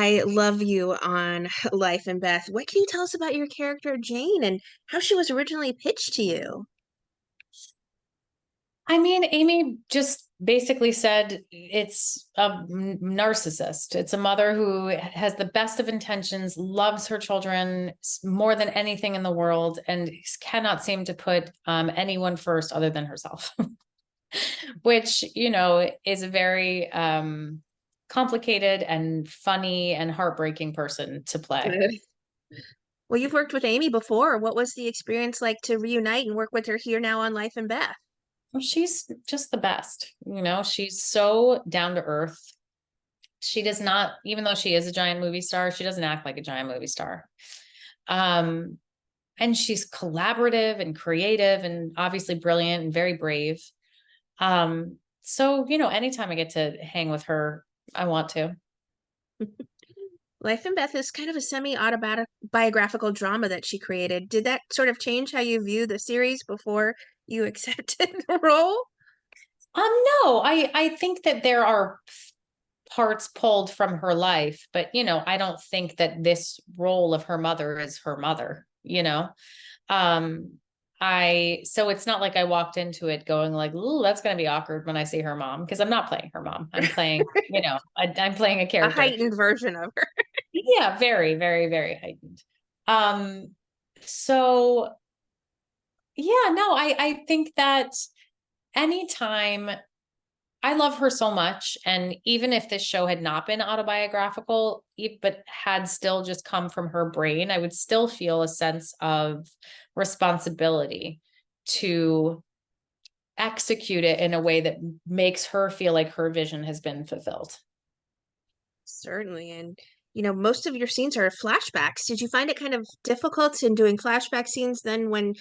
I love you on Life and Beth. What can you tell us about your character Jane and how she was originally pitched to you? I mean, Amy just basically said it's a narcissist. It's a mother who has the best of intentions, loves her children more than anything in the world, and cannot seem to put anyone first other than herself, which, is a very complicated and funny and heartbreaking person to play. Well, you've worked with Amy before. What was the experience like to reunite and work with her here now on Life and Beth? Well, she's just the best. She's so down to earth. She does not, even though she is a giant movie star, she doesn't act like a giant movie star. Um, and she's collaborative and creative and obviously brilliant and very brave. So, anytime I get to hang with her, I want to. Life and Beth is kind of a semi-autobiographical drama that she created. Did that sort of change how you view the series before you accepted the role? No, I think that there are parts pulled from her life, but I don't think that this role of her mother is her mother, Um, so it's not like I walked into it going like, "Ooh, that's going to be awkward when I see her mom," because I'm not playing her mom. I'm playing, I'm playing a A character. heightened version of her. Yeah, very, very, very heightened. Um, so yeah, no, I think that anytime I love her so much. And even if this show had not been autobiographical, but had still just come from her brain, I would still feel a sense of responsibility to execute it in a way that makes her feel like her vision has been fulfilled. Certainly. And, most of your scenes are flashbacks. Did you find it kind of difficult in doing flashback scenes then when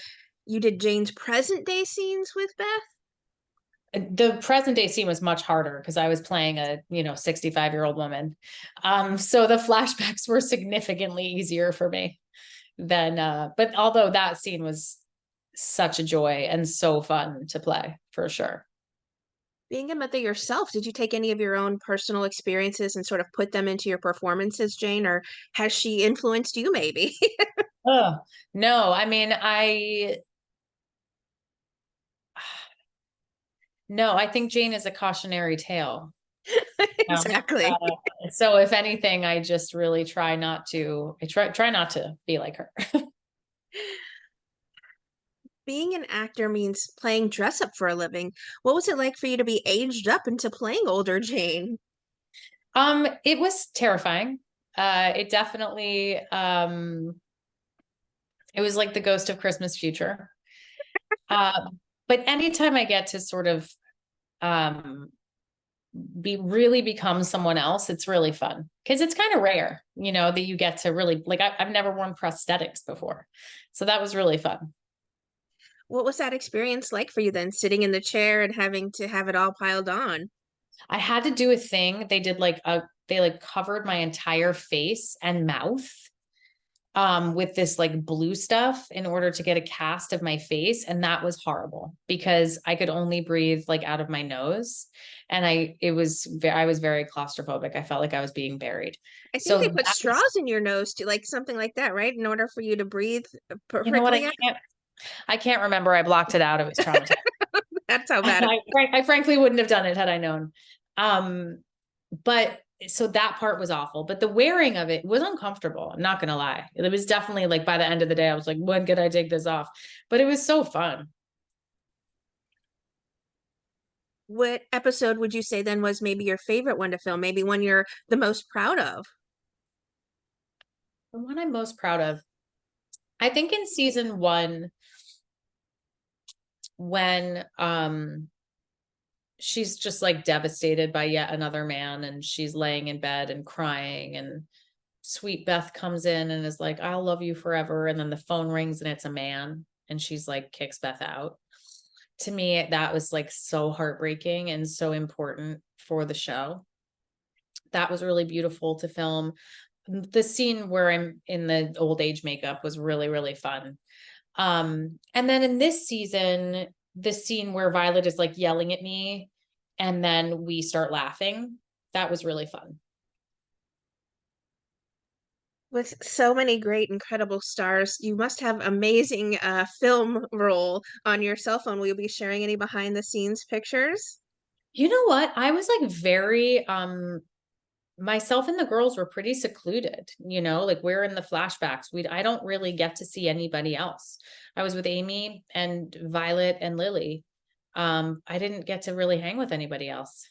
you did Jane's present day scenes with Beth? The present day scene was much harder because I was playing a 65-year-old woman. So the flashbacks were significantly easier for me than but although that scene was such a joy and so fun to play for sure. Being a mother yourself, did you take any of your own personal experiences and sort of put them into your performances, Jane, or has she influenced you maybe? Oh, no, I mean, no, I think Jane is a cautionary tale. Exactly. So if anything, I just really try not to be like her. Being an actor means playing dress up for a living. What was it like for you to be aged up into playing older Jane? It was terrifying. It definitely, it was like the ghost of Christmas future. But anytime I get to sort of, um, really become someone else, it's really fun because it's kind of rare, that you get to really like, I've never worn prosthetics before. So that was really fun. What was that experience like for you then, sitting in the chair and having to have it all piled on? I had to do a thing. They like covered my entire face and mouth with this like blue stuff in order to get a cast of my face. And that was horrible because I could only breathe like out of my nose. And I was very claustrophobic. I felt like I was being buried. I think So they put that was, straws in your nose to like something like that, right? In order for you to breathe you know what? perfectly. I can't remember. I blocked it out. It was traumatizing. That's how bad it. I frankly wouldn't have done it had I known. Um, but so that part was awful, but the wearing of it was uncomfortable. I'm not going to lie. It was definitely like by the end of the day, I was like, when could I take this off? But it was so fun. What episode would you say then was maybe your favorite one to film? Maybe one you're the most proud of? The one I'm most proud of, I think in season one, when she's just like devastated by yet another man and she's laying in bed and crying and sweet Beth comes in and is like, "I'll love you forever." And then the phone rings and it's a man and she's like kicks Beth out. To me, that was like so heartbreaking and so important for the show. That was really beautiful to film. The scene where I'm in the old age makeup was really, really fun. And then in this season, the scene where Violet is like yelling at me and then we start laughing, that was really fun. With so many great, incredible stars, you must have amazing film roll on your cell phone. Will you be sharing any behind the scenes pictures? You know what? I was like very myself and the girls were pretty secluded, like we're in the flashbacks. I don't really get to see anybody else. I was with Amy and Violet and Lily. I didn't get to really hang with anybody else.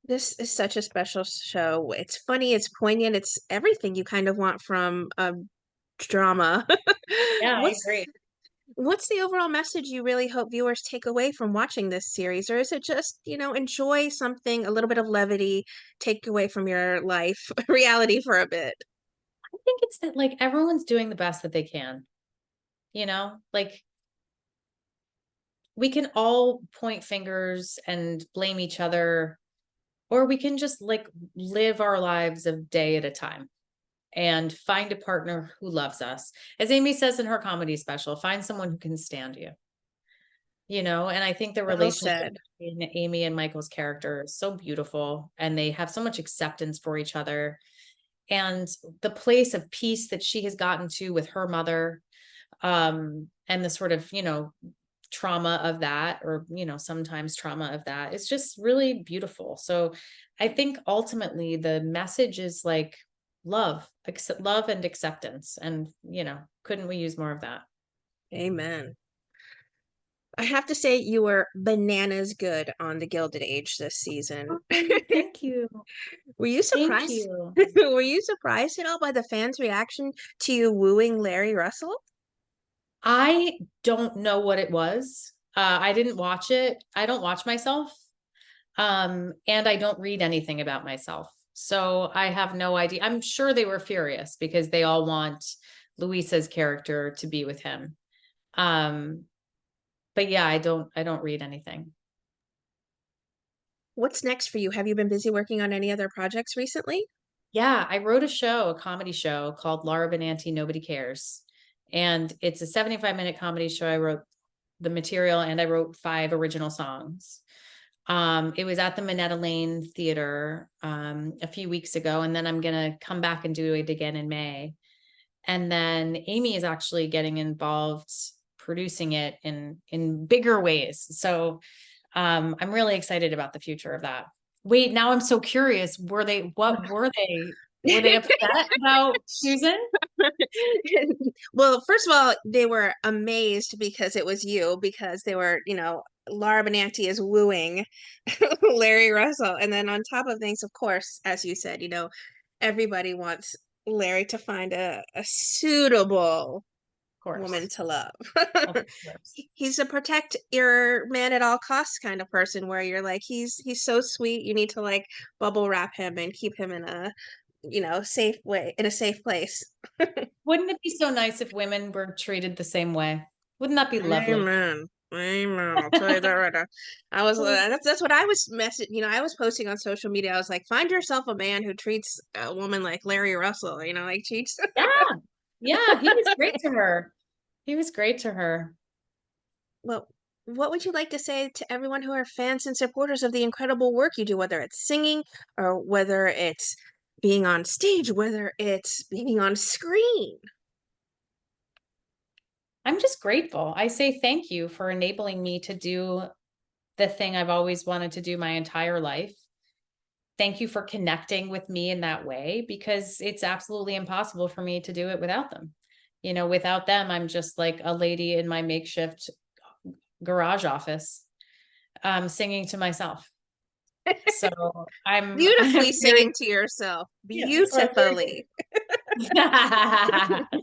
This is such a special show. It's funny, it's poignant, it's everything you kind of want from a drama. Yeah, I What's agree. what's the overall message you really hope viewers take away from watching this series? Or is it just, enjoy something, a little bit of levity, take away from your life, reality for a bit? I think it's that like everyone's doing the best that they can, like we can all point fingers and blame each other, or we can just like live our lives a day at a time and find a partner who loves us. As Amy says in her comedy special, find someone who can stand you, and I think the Well relationship said. between Amy and Michael's character is so beautiful, and they have so much acceptance for each other. And the place of peace that she has gotten to with her mother, and the sort of, trauma of that, or, sometimes trauma of that, is just really beautiful. So I think ultimately the message is like love and acceptance. And, couldn't we use more of that? Amen. I have to say you were bananas good on the Gilded Age this season. Oh, thank you. Were you Thank surprised? you. Were you surprised at all by the fans' reaction to you wooing Larry Russell? I don't know what it was. I didn't watch it. I don't watch myself. And I don't read anything about myself. So I have no idea. I'm sure they were furious because they all want Luisa's character to be with him. Um, but yeah, I don't read anything. What's next for you? Have you been busy working on any other projects recently? Yeah, I wrote a comedy show called Laura Benanti Nobody Cares. And it's a 75-minute comedy show. I wrote the material and I wrote 5 original songs. It was at the Minetta Lane Theater a few weeks ago, and then I'm gonna come back and do it again in May. And then Amy is actually getting involved producing it in bigger ways. So I'm really excited about the future of that. Wait, now I'm so curious. What were they? Were they upset about Susan? Well, first of all, they were amazed because it was you, because they were, Laura Benanti is wooing Larry Russell. And then on top of things, of course, as you said, everybody wants Larry to find a suitable Of woman course. to love. Of course. He's a protect your man at all costs kind of person where you're like, he's so sweet, you need to like bubble wrap him and keep him in a, safe way, in a safe place. Wouldn't it be so nice if women were treated the same way? Wouldn't that be lovely? Amen. Amen. I'll tell you that right now. I was that's what I was I was posting on social media. I was like, find yourself a man who treats a woman like Larry Russell, like treats. Yeah. Yeah, he was great to her. He was great to her. Well, what would you like to say to everyone who are fans and supporters of the incredible work you do, whether it's singing or whether it's being on stage, whether it's being on screen? I'm just grateful. I say thank you for enabling me to do the thing I've always wanted to do my entire life. Thank you for connecting with me in that way, because it's absolutely impossible for me to do it without them. Without them, I'm just like a lady in my makeshift garage office, singing to myself. So I'm Beautifully very, singing to yourself. yeah, so I'm very Beautifully. grateful.